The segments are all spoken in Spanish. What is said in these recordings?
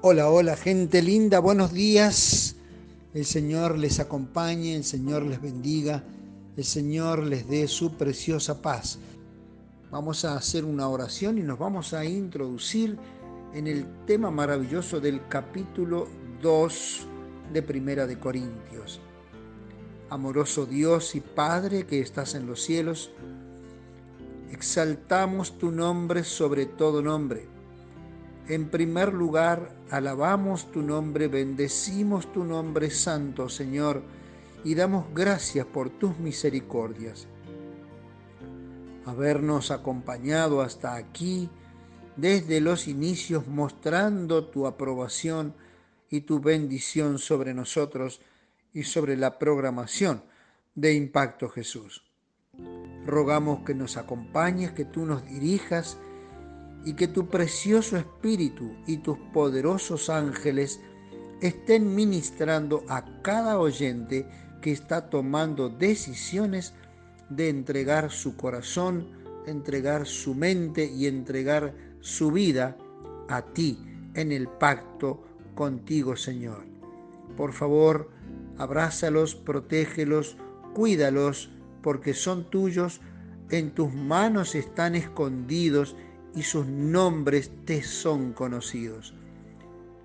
Hola, hola, gente linda, buenos días. El Señor les acompañe, el Señor les bendiga, el Señor les dé su preciosa paz. Vamos a hacer una oración y nos vamos a introducir en el tema maravilloso del capítulo 2 de Primera de Corintios. Amoroso Dios y Padre que estás en los cielos, exaltamos tu nombre sobre todo nombre. En primer lugar, alabamos tu nombre, bendecimos tu nombre santo, Señor, y damos gracias por tus misericordias. Habernos acompañado hasta aquí, desde los inicios, mostrando tu aprobación y tu bendición sobre nosotros y sobre la programación de Impacto Jesús. Rogamos que nos acompañes, que tú nos dirijas, y que tu precioso Espíritu y tus poderosos ángeles estén ministrando a cada oyente que está tomando decisiones de entregar su corazón, entregar su mente y entregar su vida a ti en el pacto contigo, Señor. Por favor, abrázalos, protégelos, cuídalos, porque son tuyos, en tus manos están escondidos y sus nombres te son conocidos.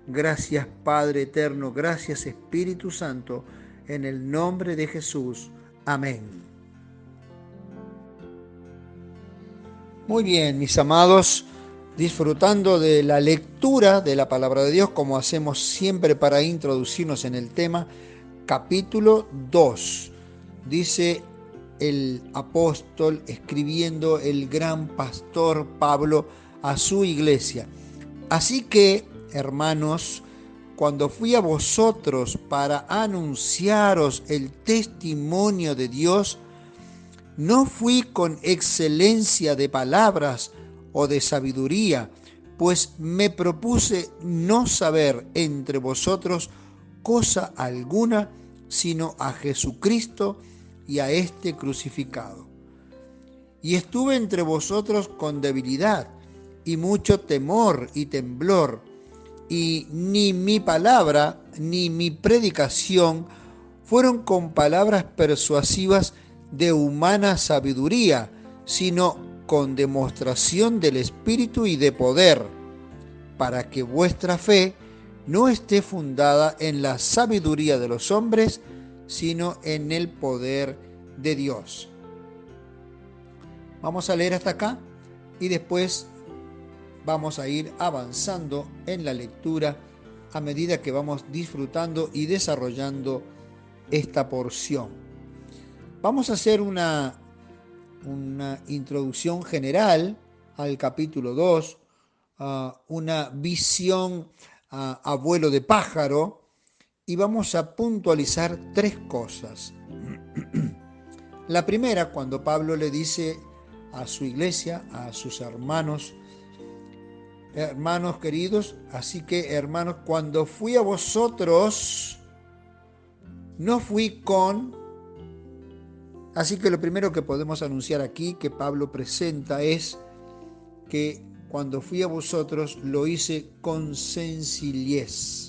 Gracias Padre eterno, gracias Espíritu Santo, en el nombre de Jesús. Amén. Muy bien, mis amados, disfrutando de la lectura de la palabra de Dios, como hacemos siempre para introducirnos en el tema, capítulo 2. Dice el apóstol escribiendo el gran pastor Pablo a su iglesia. Así que, hermanos, cuando fui a vosotros para anunciaros el testimonio de Dios, no fui con excelencia de palabras o de sabiduría, pues me propuse no saber entre vosotros cosa alguna, sino a Jesucristo y a este crucificado. Y estuve entre vosotros con debilidad y mucho temor y temblor, y ni mi palabra ni mi predicación fueron con palabras persuasivas de humana sabiduría, sino con demostración del Espíritu y de poder, para que vuestra fe no esté fundada en la sabiduría de los hombres, sino en el poder de Dios. Vamos a leer hasta acá y después vamos a ir avanzando en la lectura a medida que vamos disfrutando y desarrollando esta porción. Vamos a hacer una introducción general al capítulo 2, una visión a vuelo de pájaro, y vamos a puntualizar tres cosas. La primera, cuando Pablo le dice a su iglesia, a sus hermanos queridos, así que hermanos, cuando fui a vosotros, no fui con... Así que lo primero que podemos anunciar aquí, que Pablo presenta, es que cuando fui a vosotros lo hice con sencillez.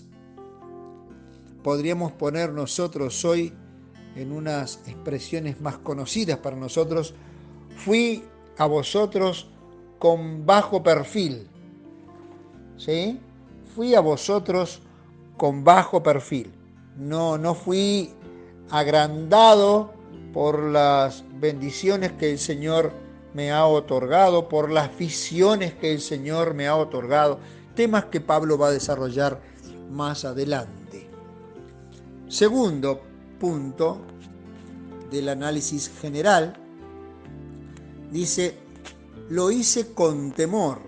Podríamos poner nosotros hoy en unas expresiones más conocidas para nosotros, fui a vosotros con bajo perfil. ¿Sí? Fui a vosotros con bajo perfil. No fui agrandado por las bendiciones que el Señor me ha otorgado, por las visiones que el Señor me ha otorgado, temas que Pablo va a desarrollar más adelante. Segundo punto del análisis general, dice, lo hice con temor.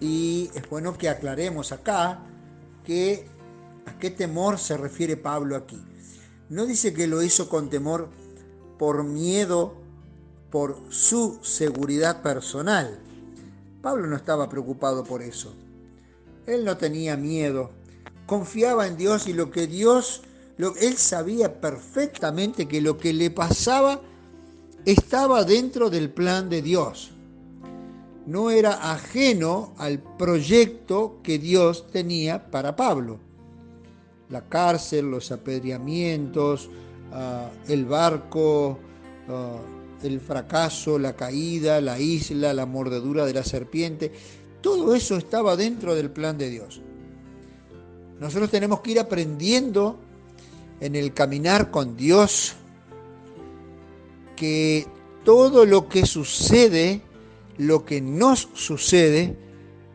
Y es bueno que aclaremos acá a qué temor se refiere Pablo aquí. No dice que lo hizo con temor por miedo, por su seguridad personal. Pablo no estaba preocupado por eso. Él no tenía miedo. Confiaba en Dios y él sabía perfectamente que lo que le pasaba estaba dentro del plan de Dios. no era ajeno al proyecto que Dios tenía para Pablo. La cárcel, los apedreamientos, el barco, el fracaso, la caída, la isla, la mordedura de la serpiente, todo eso estaba dentro del plan de Dios. Nosotros tenemos que ir aprendiendo en el caminar con Dios que todo lo que sucede, lo que nos sucede,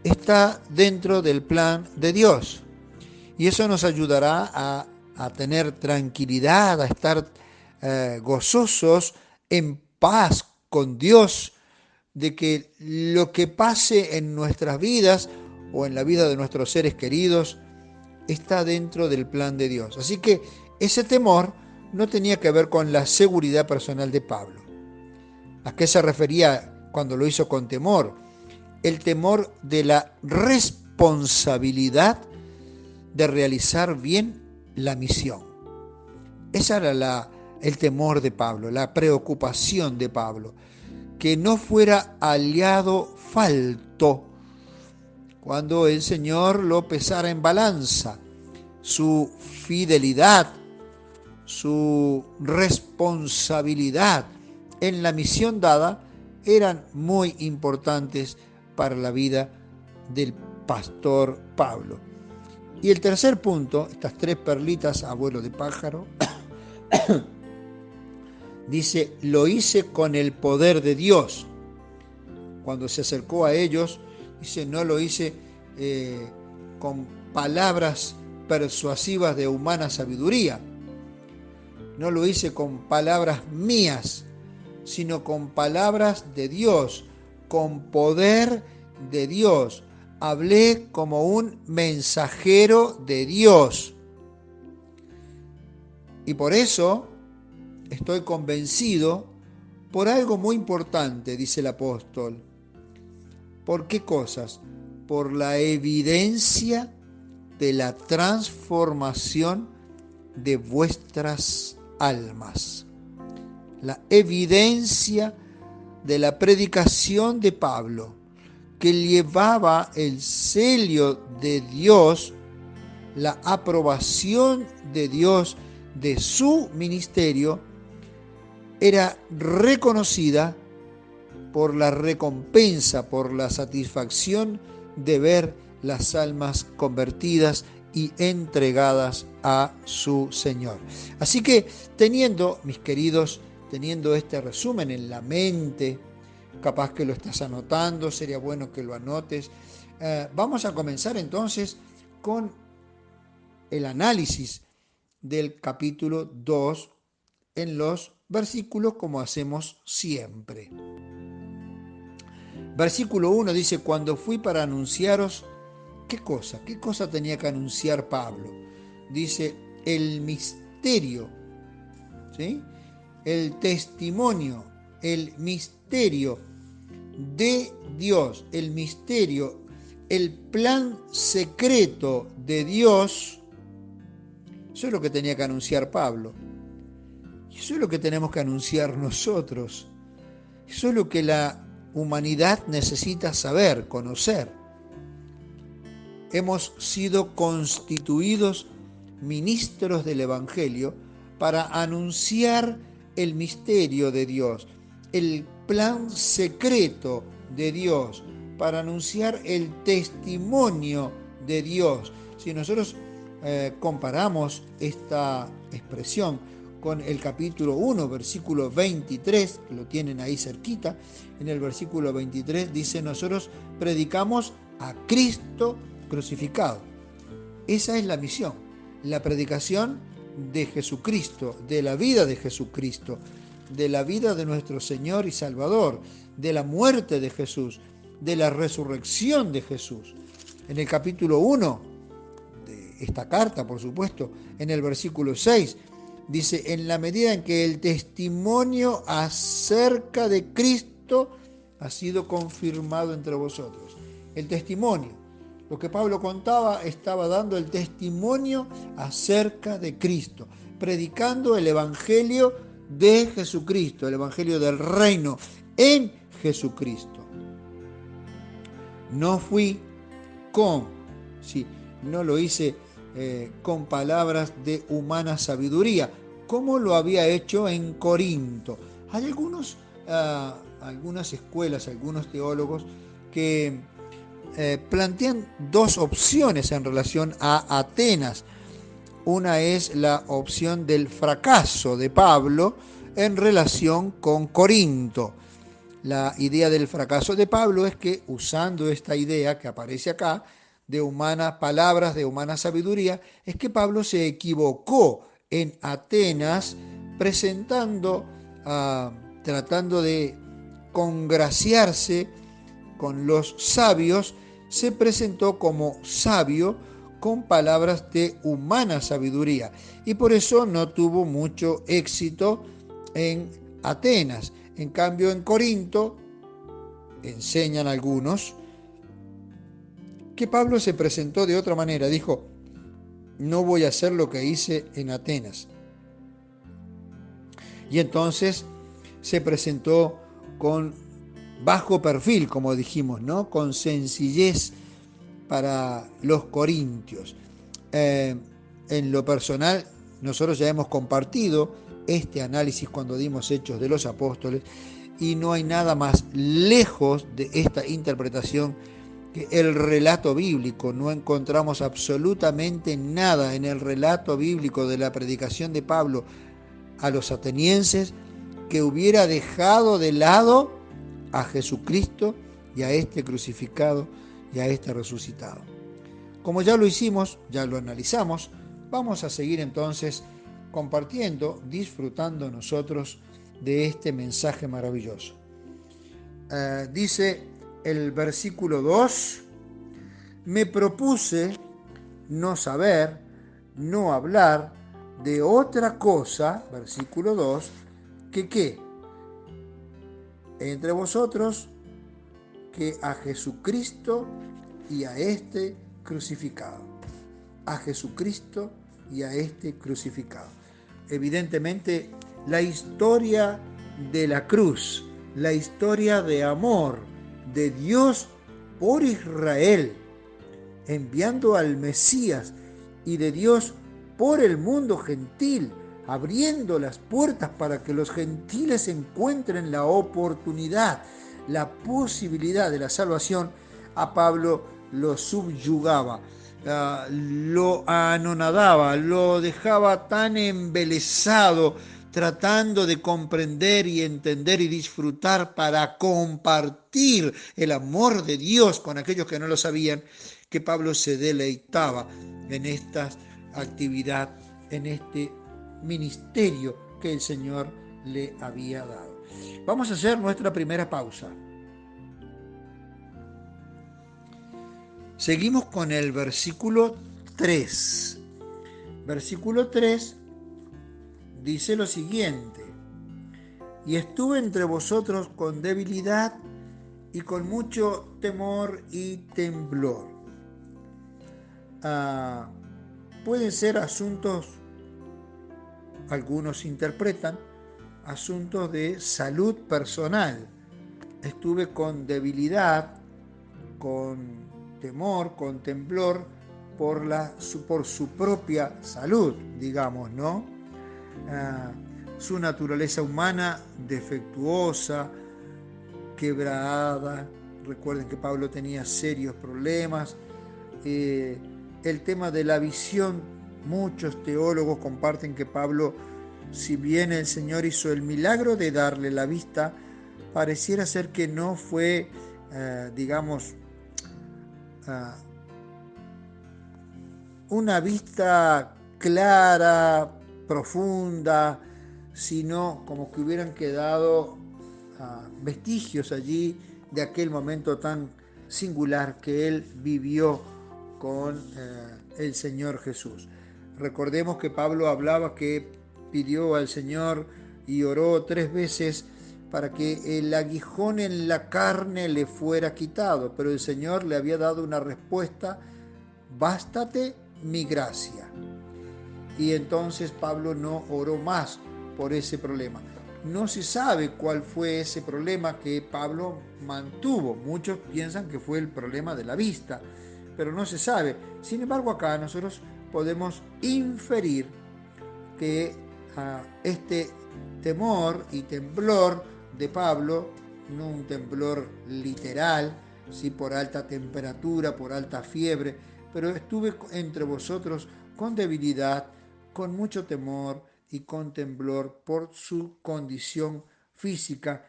está dentro del plan de Dios. Y eso nos ayudará a tener tranquilidad, a estar gozosos, en paz con Dios, de que lo que pase en nuestras vidas o en la vida de nuestros seres queridos está dentro del plan de Dios. Así que ese temor no tenía que ver con la seguridad personal de Pablo. ¿A qué se refería cuando lo hizo con temor? El temor de la responsabilidad de realizar bien la misión. Ese era el temor de Pablo, la preocupación de Pablo, que no fuera aliado falto cuando el Señor lo pesara en balanza. Su fidelidad, su responsabilidad en la misión dada eran muy importantes para la vida del pastor Pablo. Y el tercer punto, estas tres perlitas a vuelo de pájaro, dice, lo hice con el poder de Dios. Cuando se acercó a ellos, dice, no lo hice con palabras persuasivas de humana sabiduría. No lo hice con palabras mías, sino con palabras de Dios, con poder de Dios. Hablé como un mensajero de Dios. Y por eso estoy convencido por algo muy importante, dice el apóstol. ¿Por qué cosas? Por la evidencia de la transformación de vuestras almas. La evidencia de la predicación de Pablo, que llevaba el sello de Dios, la aprobación de Dios de su ministerio, era reconocida por la recompensa, por la satisfacción de ver las almas convertidas y entregadas a su Señor. Así que mis queridos, teniendo este resumen en la mente, capaz que lo estás anotando, sería bueno que lo anotes. Vamos a comenzar entonces con el análisis del capítulo 2 en los versículos, como hacemos siempre. Versículo 1 dice, cuando fui para anunciaros, ¿qué cosa? ¿Qué cosa tenía que anunciar Pablo? Dice, el misterio, ¿sí? El testimonio, el misterio de Dios, el misterio, el plan secreto de Dios. Eso es lo que tenía que anunciar Pablo. Y eso es lo que tenemos que anunciar nosotros. Eso es lo que la humanidad necesita saber, conocer. Hemos sido constituidos ministros del Evangelio para anunciar el misterio de Dios, el plan secreto de Dios, para anunciar el testimonio de Dios. Si nosotros comparamos esta expresión con el capítulo 1, versículo 23, que lo tienen ahí cerquita, en el versículo 23 dice, nosotros predicamos a Cristo crucificado. Esa es la misión, la predicación de Jesucristo, de la vida de Jesucristo, de la vida de nuestro Señor y Salvador, de la muerte de Jesús, de la resurrección de Jesús. En el capítulo 1 de esta carta, por supuesto, en el versículo 6, dice, en la medida en que el testimonio acerca de Cristo ha sido confirmado entre vosotros. El testimonio, lo que Pablo contaba, estaba dando el testimonio acerca de Cristo, predicando el Evangelio de Jesucristo, el Evangelio del reino en Jesucristo. No fui con, sí, no lo hice con palabras de humana sabiduría, como lo había hecho en Corinto. Hay algunas escuelas, algunos teólogos que plantean dos opciones en relación a Atenas. Una es la opción del fracaso de Pablo en relación con Corinto. La idea del fracaso de Pablo es que, usando esta idea que aparece acá, de humanas palabras, de humana sabiduría, es que Pablo se equivocó en Atenas presentando, tratando de congraciarse con los sabios, se presentó como sabio con palabras de humana sabiduría y por eso no tuvo mucho éxito en Atenas. En cambio, en Corinto, enseñan algunos, que Pablo se presentó de otra manera. Dijo, no voy a hacer lo que hice en Atenas. Y entonces se presentó con bajo perfil, como dijimos, ¿no? Con sencillez para los corintios. En lo personal, nosotros ya hemos compartido este análisis cuando dimos Hechos de los Apóstoles y no hay nada más lejos de esta interpretación que el relato bíblico. No encontramos absolutamente nada en el relato bíblico de la predicación de Pablo a los atenienses que hubiera dejado de lado a Jesucristo y a este crucificado y a este resucitado. Como ya lo hicimos, ya lo analizamos, vamos a seguir entonces compartiendo, disfrutando nosotros de este mensaje maravilloso. Dice el versículo 2, me propuse no saber, no hablar de otra cosa, versículo 2, que ¿qué? Entre vosotros, que a Jesucristo y a este crucificado. A Jesucristo y a este crucificado. Evidentemente, la historia de la cruz, la historia de amor de Dios por Israel, enviando al Mesías, y de Dios por el mundo gentil, abriendo las puertas para que los gentiles encuentren la oportunidad, la posibilidad de la salvación, a Pablo lo subyugaba, lo anonadaba, lo dejaba tan embelesado, tratando de comprender y entender y disfrutar para compartir el amor de Dios con aquellos que no lo sabían, que Pablo se deleitaba en esta actividad, en este ministerio que el Señor le había dado. Vamos a hacer nuestra primera pausa. Seguimos con el versículo 3. Versículo 3 dice lo siguiente: y estuve entre vosotros con debilidad y con mucho temor y temblor. Pueden ser asuntos, algunos interpretan, asuntos de salud personal. Estuve con debilidad, con temor, con temblor por su propia salud, digamos, ¿no? Su naturaleza humana defectuosa, quebrada. Recuerden que Pablo tenía serios problemas. El tema de la visión, muchos teólogos comparten que Pablo, si bien el Señor hizo el milagro de darle la vista, pareciera ser que no fue, una vista clara, profunda, sino como que hubieran quedado vestigios allí de aquel momento tan singular que él vivió con el Señor Jesús. Recordemos que Pablo hablaba que pidió al Señor y oró 3 veces para que el aguijón en la carne le fuera quitado, pero el Señor le había dado una respuesta: bástate mi gracia. Y entonces Pablo no oró más por ese problema. no se sabe cuál fue ese problema que Pablo mantuvo. Muchos piensan que fue el problema de la vista, pero no se sabe. Sin embargo, acá nosotros podemos inferir que este temor y temblor de Pablo, no un temblor literal, sí, por alta temperatura, por alta fiebre, pero estuve entre vosotros con debilidad, con mucho temor y con temblor por su condición física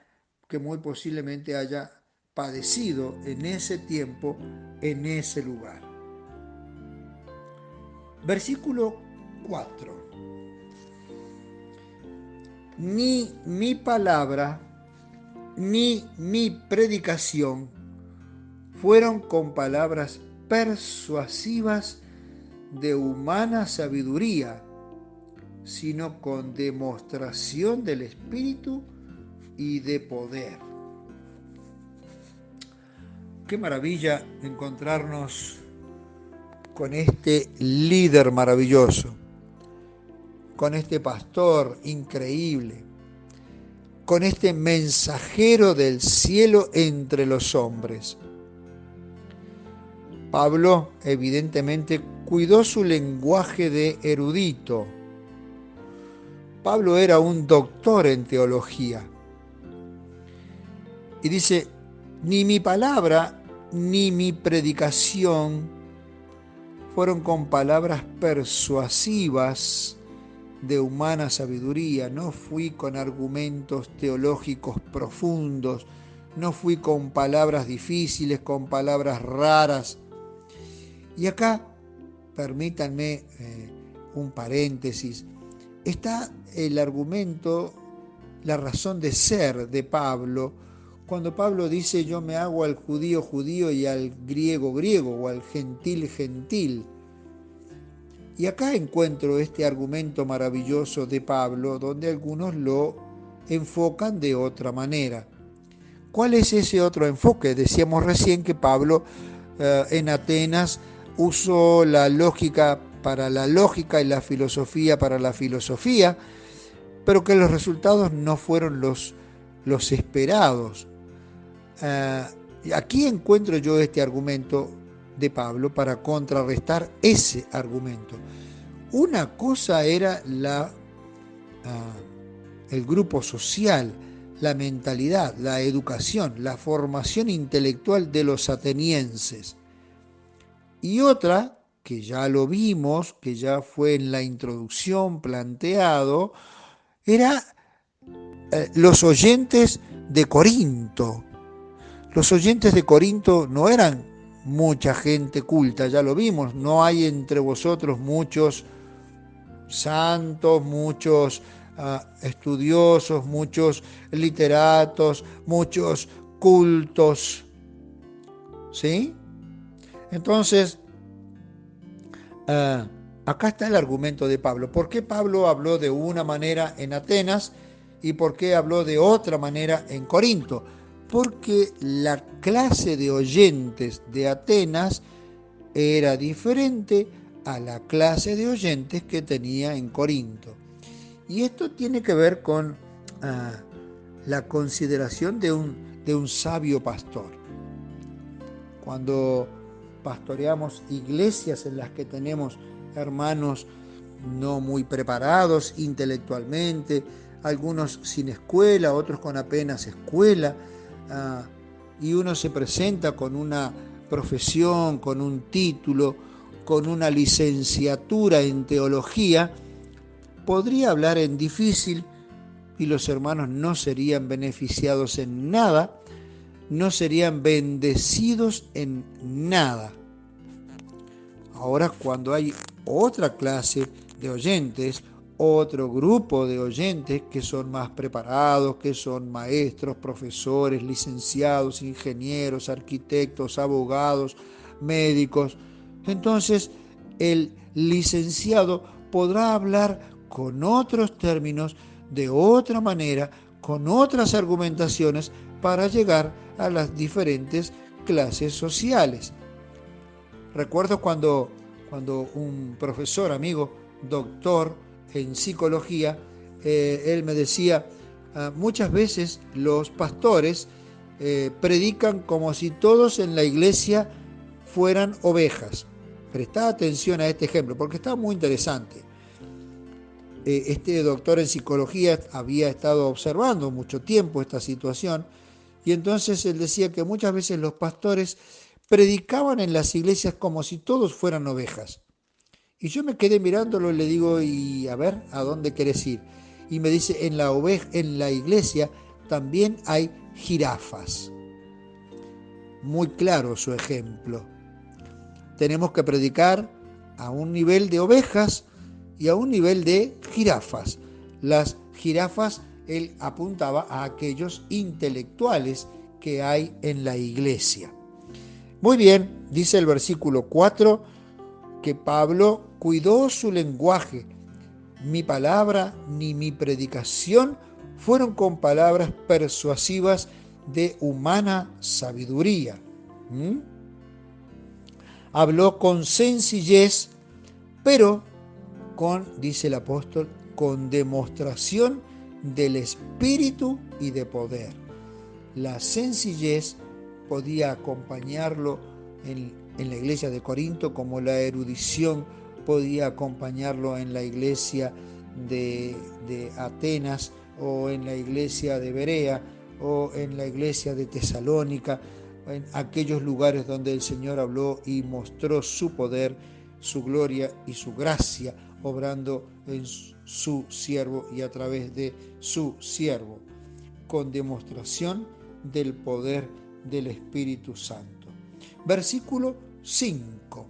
que muy posiblemente haya padecido en ese tiempo, en ese lugar. Versículo 4. Ni mi palabra, ni mi predicación fueron con palabras persuasivas de humana sabiduría, sino con demostración del Espíritu y de poder. Qué maravilla encontrarnos con este líder maravilloso, con este pastor increíble, con este mensajero del cielo entre los hombres. Pablo evidentemente cuidó su lenguaje de erudito. Pablo era un doctor en teología. Y dice, ni mi palabra ni mi predicación fueron con palabras persuasivas de humana sabiduría, no fui con argumentos teológicos profundos, no fui con palabras difíciles, con palabras raras. Y acá, permítanme un paréntesis, está el argumento, la razón de ser de Pablo, cuando Pablo dice yo me hago al judío judío y al griego griego o al gentil gentil. Y acá encuentro este argumento maravilloso de Pablo, donde algunos lo enfocan de otra manera. ¿Cuál es ese otro enfoque? Decíamos recién que Pablo en Atenas usó la lógica para la lógica y la filosofía para la filosofía, pero que los resultados no fueron los esperados. Aquí encuentro yo este argumento de Pablo para contrarrestar ese argumento. Una cosa era el grupo social, la mentalidad, la educación, la formación intelectual de los atenienses. Y otra, que ya lo vimos, que ya fue en la introducción planteado, era los oyentes de Corinto. Los oyentes de Corinto no eran mucha gente culta, ya lo vimos, no hay entre vosotros muchos santos, muchos estudiosos, muchos literatos, muchos cultos, ¿sí? Entonces, acá está el argumento de Pablo. ¿Por qué Pablo habló de una manera en Atenas y por qué habló de otra manera en Corinto? Porque la clase de oyentes de Atenas era diferente a la clase de oyentes que tenía en Corinto. Y esto tiene que ver con la consideración de un sabio pastor. Cuando pastoreamos iglesias en las que tenemos hermanos no muy preparados intelectualmente, algunos sin escuela, otros con apenas escuela, y uno se presenta con una profesión, con un título, con una licenciatura en teología, podría hablar en difícil y los hermanos no serían beneficiados en nada, no serían bendecidos en nada. Ahora, cuando hay otra clase de oyentes, otro grupo de oyentes que son más preparados, que son maestros, profesores, licenciados, ingenieros, arquitectos, abogados, médicos, entonces el licenciado podrá hablar con otros términos, de otra manera, con otras argumentaciones para llegar a las diferentes clases sociales. Recuerdo cuando un profesor, amigo, doctor en psicología, él me decía, muchas veces los pastores predican como si todos en la iglesia fueran ovejas. Prestá atención a este ejemplo porque está muy interesante. Este doctor en psicología había estado observando mucho tiempo esta situación y entonces él decía que muchas veces los pastores predicaban en las iglesias como si todos fueran ovejas. Y yo me quedé mirándolo y le digo, y a ver, ¿a dónde querés ir? Y me dice, en la iglesia también hay jirafas. Muy claro su ejemplo. Tenemos que predicar a un nivel de ovejas y a un nivel de jirafas. Las jirafas, él apuntaba a aquellos intelectuales que hay en la iglesia. Muy bien, dice el versículo 4, que Pablo cuidó su lenguaje. Mi palabra ni mi predicación fueron con palabras persuasivas de humana sabiduría. Habló con sencillez, pero dice el apóstol, con demostración del Espíritu y de poder. La sencillez podía acompañarlo en la iglesia de Corinto, como la erudición podía acompañarlo en la iglesia de Atenas, o en la iglesia de Berea, o en la iglesia de Tesalónica, en aquellos lugares donde el Señor habló y mostró su poder, su gloria y su gracia, obrando en su siervo y a través de su siervo, con demostración del poder del Espíritu Santo. Versículo 5.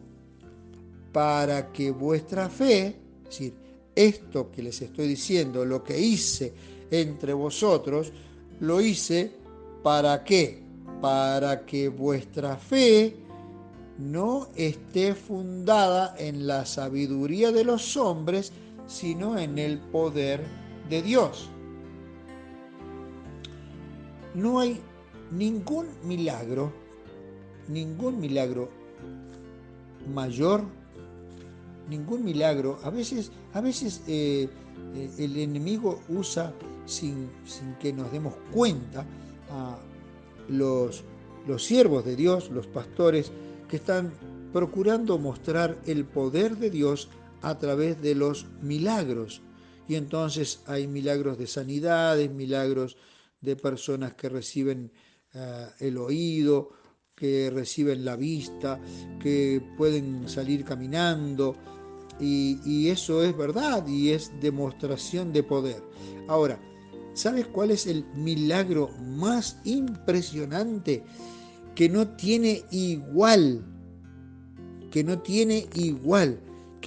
Para que vuestra fe, es decir, esto que les estoy diciendo, lo que hice entre vosotros, lo hice ¿para qué? Para que vuestra fe no esté fundada en la sabiduría de los hombres, sino en el poder de Dios. No hay ningún milagro mayor, ningún milagro. A veces el enemigo usa, sin que nos demos cuenta, a los siervos de Dios, los pastores, que están procurando mostrar el poder de Dios a través de los milagros. Y entonces hay milagros de sanidades, milagros de personas que reciben el oído, que reciben la vista, que pueden salir caminando, y eso es verdad y es demostración de poder. Ahora, ¿sabes cuál es el milagro más impresionante que no tiene igual? Que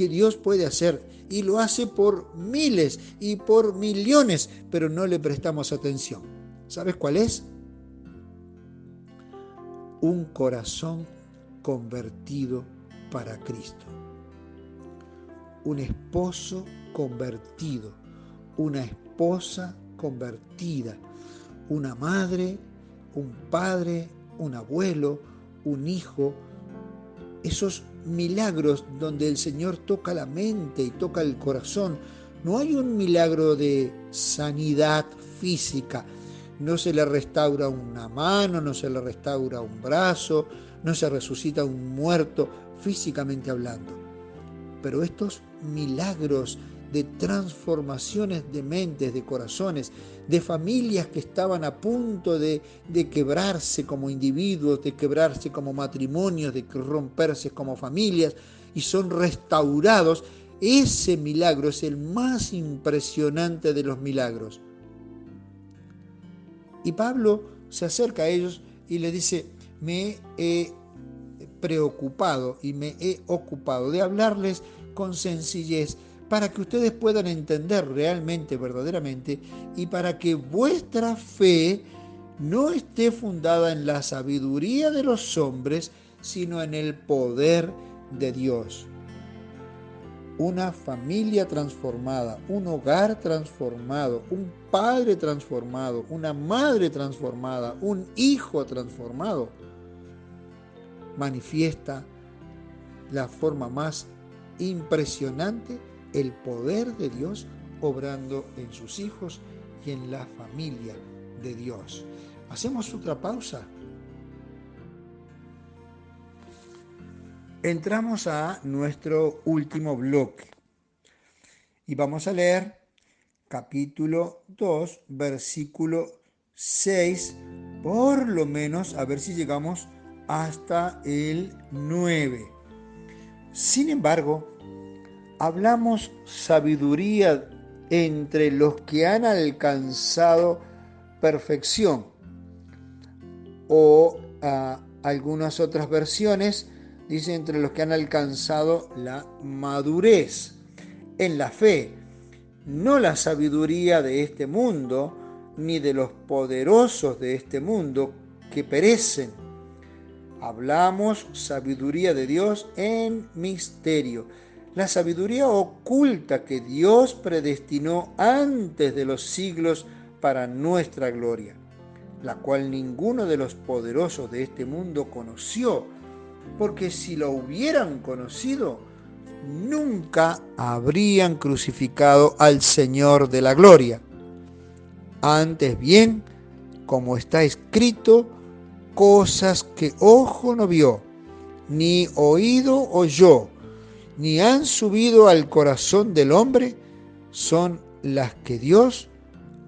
Dios puede hacer, y lo hace por miles y por millones, pero no le prestamos atención. ¿Sabes cuál es? Un corazón convertido para Cristo. Un esposo convertido, una esposa convertida, una madre, un padre, un abuelo, un hijo. Esos milagros donde el Señor toca la mente y toca el corazón. No hay un milagro de sanidad física. No se le restaura una mano, no se le restaura un brazo, no se resucita un muerto físicamente hablando. Pero estos milagros de transformaciones de mentes, de corazones, de familias que estaban a punto de quebrarse como individuos, de quebrarse como matrimonios, de romperse como familias, y son restaurados. Ese milagro es el más impresionante de los milagros. Y Pablo se acerca a ellos y le dice, me he preocupado y me he ocupado de hablarles con sencillez para que ustedes puedan entender realmente, verdaderamente, y para que vuestra fe no esté fundada en la sabiduría de los hombres, sino en el poder de Dios. Una familia transformada, un hogar transformado, un padre transformado, una madre transformada, un hijo transformado, manifiesta la forma más impresionante el poder de Dios obrando en sus hijos y en la familia de Dios. ¿Hacemos otra pausa? Entramos a nuestro último bloque y vamos a leer capítulo 2, versículo 6, por lo menos, a ver si llegamos hasta el 9. Sin embargo, hablamos sabiduría entre los que han alcanzado perfección, o algunas otras versiones dicen entre los que han alcanzado la madurez en la fe, no la sabiduría de este mundo, ni de los poderosos de este mundo que perecen. Hablamos sabiduría de Dios en misterio, la sabiduría oculta que Dios predestinó antes de los siglos para nuestra gloria, la cual ninguno de los poderosos de este mundo conoció, porque si lo hubieran conocido, nunca habrían crucificado al Señor de la gloria. Antes bien, como está escrito, cosas que ojo no vio, ni oído oyó, ni han subido al corazón del hombre, son las que Dios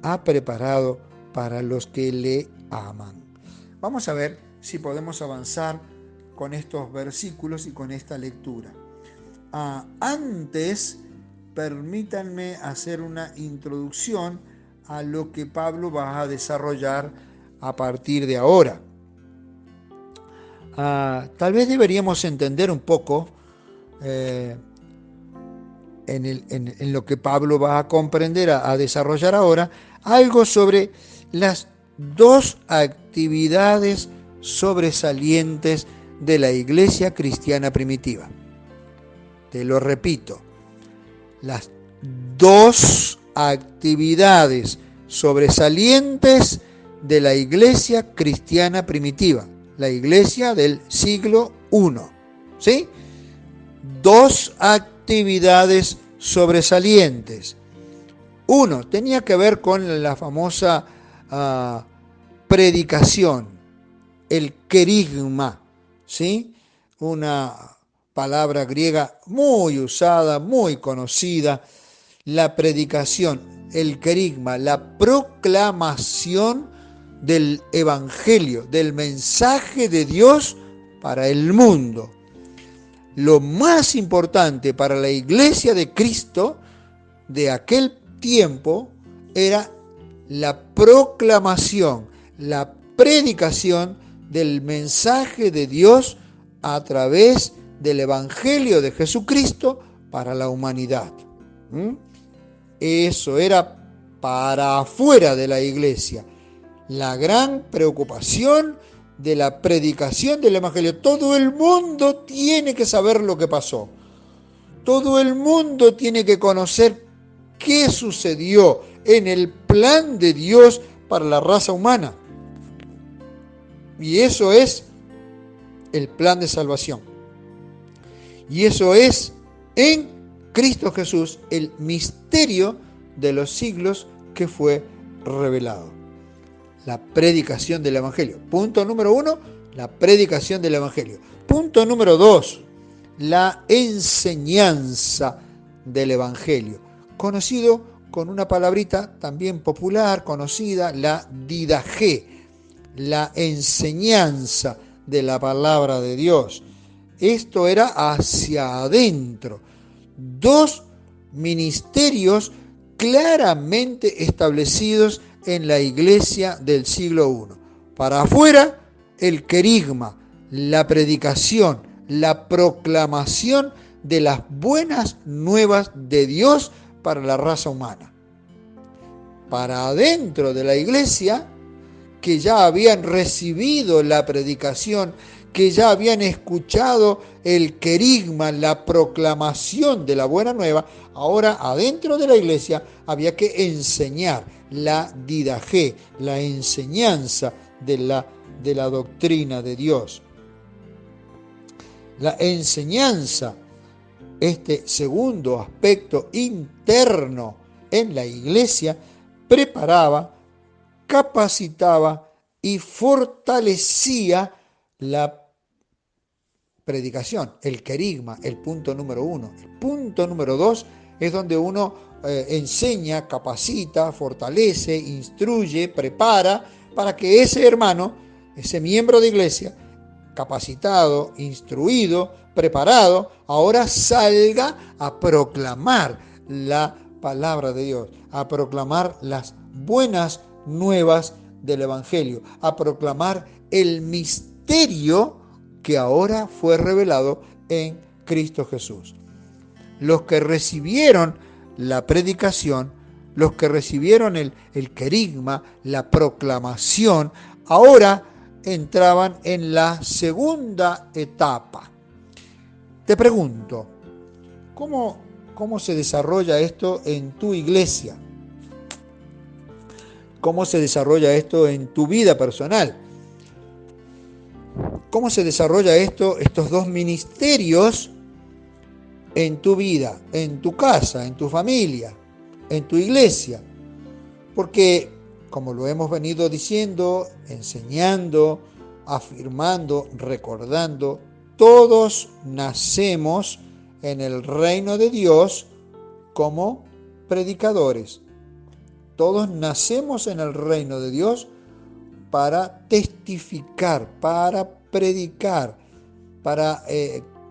ha preparado para los que le aman. Vamos a ver si podemos avanzar con estos versículos y con esta lectura. Antes, permítanme hacer una introducción a lo que Pablo va a desarrollar a partir de ahora. Tal vez deberíamos entender un poco en lo que Pablo va a comprender, a desarrollar ahora, algo sobre las dos actividades sobresalientes de la iglesia cristiana primitiva. Te lo repito, las dos actividades sobresalientes de la iglesia cristiana primitiva, la iglesia del siglo I, ¿sí? Dos actividades sobresalientes. Uno tenía que ver con la famosa predicación, el querigma, ¿sí? Una palabra griega muy usada, muy conocida, la predicación, el querigma, la proclamación del evangelio, del mensaje de Dios para el mundo. Lo más importante para la iglesia de Cristo de aquel tiempo era la proclamación, la predicación del mensaje de Dios a través del evangelio de Jesucristo para la humanidad. Eso era para afuera de la iglesia. La gran preocupación de la predicación del evangelio. Todo el mundo tiene que saber lo que pasó. Todo el mundo tiene que conocer qué sucedió en el plan de Dios para la raza humana. Y eso es el plan de salvación. Y eso es en Cristo Jesús el misterio de los siglos que fue revelado. La predicación del evangelio. Punto número 1, la predicación del evangelio. Punto número 2, la enseñanza del evangelio. Conocido con una palabrita también popular, conocida, la didaché, la enseñanza de la palabra de Dios. Esto era hacia adentro. Dos ministerios claramente establecidos en la iglesia del siglo I. Para afuera, el querigma, la predicación, la proclamación de las buenas nuevas de Dios para la raza humana. Para adentro de la iglesia, que ya habían recibido la predicación, que ya habían escuchado el querigma, la proclamación de la buena nueva, ahora adentro de la iglesia había que enseñar la didaché, la enseñanza de la doctrina de Dios. La enseñanza, este segundo aspecto interno en la iglesia, preparaba, capacitaba y fortalecía la predicación, el querigma, el punto número 1. El punto número 2 es donde uno enseña, capacita, fortalece, instruye, prepara para que ese hermano, ese miembro de iglesia, capacitado, instruido, preparado, ahora salga a proclamar la palabra de Dios, a proclamar las buenas nuevas del Evangelio, a proclamar el misterio que ahora fue revelado en Cristo Jesús. Los que recibieron la predicación, los que recibieron el querigma, la proclamación, ahora entraban en la segunda etapa. Te pregunto, ¿cómo se desarrolla esto en tu iglesia? ¿Cómo se desarrolla esto en tu vida personal? ¿Cómo se desarrolla estos dos ministerios en tu vida, en tu casa, en tu familia, en tu iglesia? Porque, como lo hemos venido diciendo, enseñando, afirmando, recordando, todos nacemos en el reino de Dios como predicadores. Todos nacemos en el reino de Dios para testificar, para predicar, para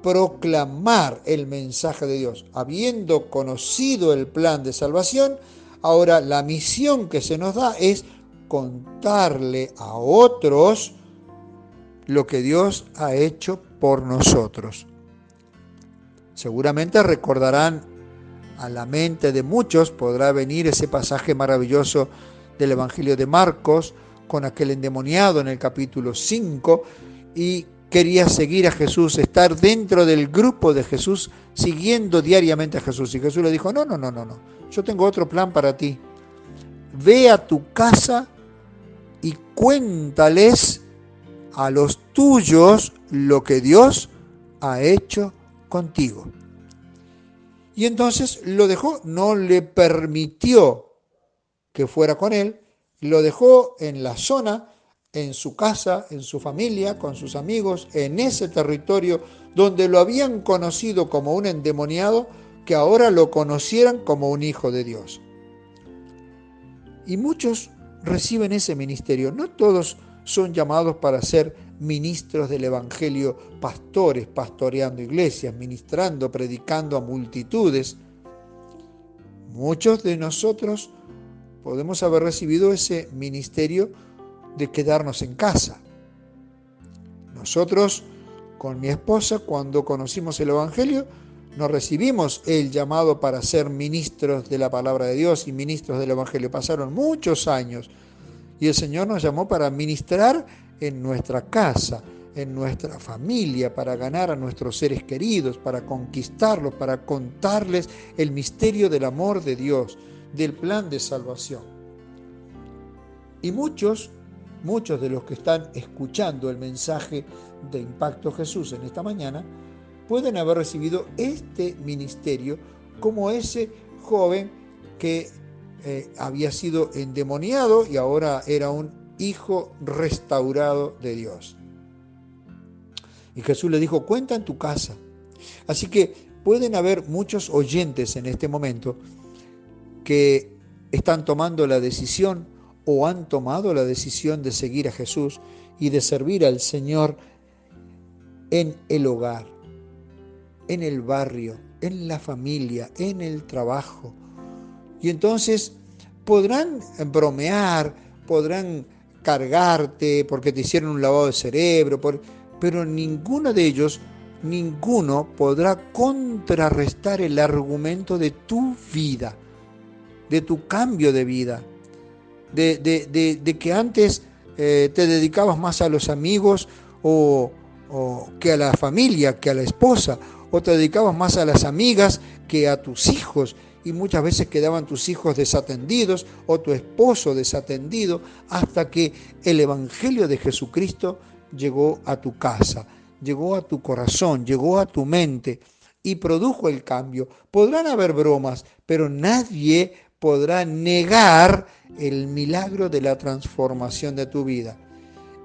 proclamar el mensaje de Dios. Habiendo conocido el plan de salvación, ahora la misión que se nos da es contarle a otros lo que Dios ha hecho por nosotros. Seguramente recordarán, a la mente de muchos podrá venir ese pasaje maravilloso del Evangelio de Marcos, con aquel endemoniado en el capítulo 5, y quería seguir a Jesús, estar dentro del grupo de Jesús, siguiendo diariamente a Jesús. Y Jesús le dijo, no, yo tengo otro plan para ti. Ve a tu casa y cuéntales a los tuyos lo que Dios ha hecho contigo. Y entonces lo dejó, no le permitió que fuera con él, lo dejó en la zona, en su casa, en su familia, con sus amigos, en ese territorio donde lo habían conocido como un endemoniado, que ahora lo conocieran como un hijo de Dios. Y muchos reciben ese ministerio. No todos son llamados para ser ministros del Evangelio, pastores, pastoreando iglesias, ministrando, predicando a multitudes. Muchos de nosotros podemos haber recibido ese ministerio de quedarnos en casa. Nosotros, con mi esposa, cuando conocimos el Evangelio, nos recibimos el llamado para ser ministros de la palabra de Dios y ministros del Evangelio. Pasaron muchos años y el Señor nos llamó para ministrar en nuestra casa, en nuestra familia, para ganar a nuestros seres queridos, para conquistarlos, para contarles el misterio del amor de Dios, del plan de salvación. Y muchos de los que están escuchando el mensaje de Impacto Jesús en esta mañana pueden haber recibido este ministerio como ese joven que había sido endemoniado y ahora era un hijo restaurado de Dios. Y Jesús le dijo, cuenta en tu casa. Así que pueden haber muchos oyentes en este momento que están tomando la decisión o han tomado la decisión de seguir a Jesús y de servir al Señor en el hogar, en el barrio, en la familia, en el trabajo. Y entonces podrán bromear, podrán cargarte porque te hicieron un lavado de cerebro, pero ninguno de ellos, podrá contrarrestar el argumento de tu vida, de tu cambio de vida, de que antes te dedicabas más a los amigos o que a la familia, que a la esposa, o te dedicabas más a las amigas que a tus hijos, y muchas veces quedaban tus hijos desatendidos o tu esposo desatendido, hasta que el Evangelio de Jesucristo llegó a tu casa, llegó a tu corazón, llegó a tu mente y produjo el cambio. Podrán haber bromas, pero nadie podrá negar el milagro de la transformación de tu vida.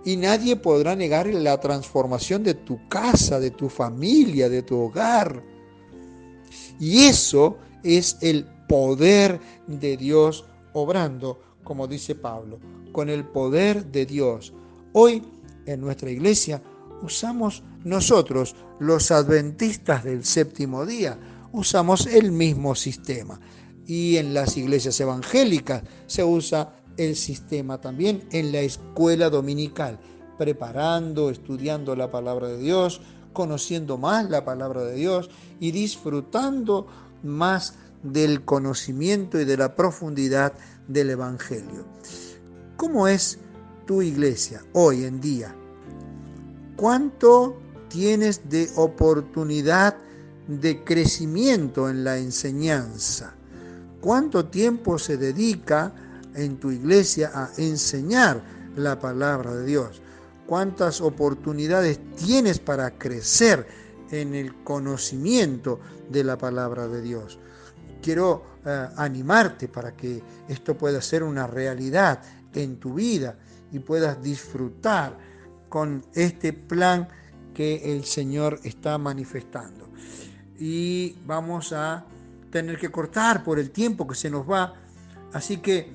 Y nadie podrá negar la transformación de tu casa, de tu familia, de tu hogar. Y eso es el poder de Dios obrando, como dice Pablo, con el poder de Dios. Hoy en nuestra iglesia usamos nosotros, los adventistas del séptimo día, usamos el mismo sistema. Y en las iglesias evangélicas se usa el sistema también en la escuela dominical, preparando, estudiando la palabra de Dios, conociendo más la palabra de Dios y disfrutando más del conocimiento y de la profundidad del Evangelio. ¿Cómo es tu iglesia hoy en día? ¿Cuánto tienes de oportunidad de crecimiento en la enseñanza? ¿Cuánto tiempo se dedica en tu iglesia a enseñar la palabra de Dios? ¿Cuántas oportunidades tienes para crecer en el conocimiento de la palabra de Dios? Quiero animarte para que esto pueda ser una realidad en tu vida y puedas disfrutar con este plan que el Señor está manifestando. Y vamos a tener que cortar por el tiempo que se nos va, así que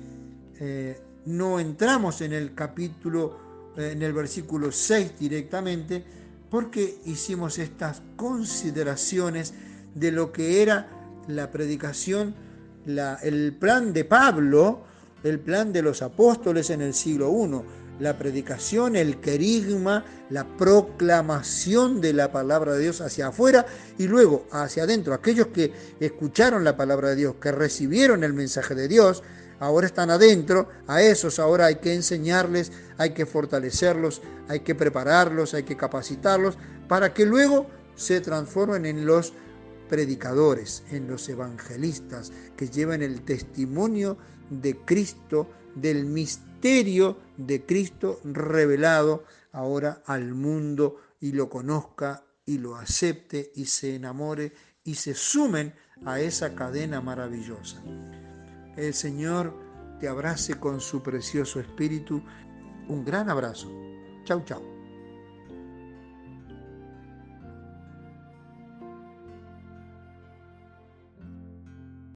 no entramos en el capítulo, en el versículo 6 directamente, porque hicimos estas consideraciones de lo que era la predicación, el plan de Pablo, el plan de los apóstoles en el siglo I, la predicación, el querigma, la proclamación de la palabra de Dios hacia afuera y luego hacia adentro. Aquellos que escucharon la palabra de Dios, que recibieron el mensaje de Dios, ahora están adentro. A esos ahora hay que enseñarles, hay que fortalecerlos, hay que prepararlos, hay que capacitarlos para que luego se transformen en los predicadores, en los evangelistas que llevan el testimonio de Cristo, del misterio de Cristo revelado ahora al mundo y lo conozca y lo acepte y se enamore y se sumen a esa cadena maravillosa. El Señor te abrace con su precioso espíritu. Un gran abrazo. Chau, chau.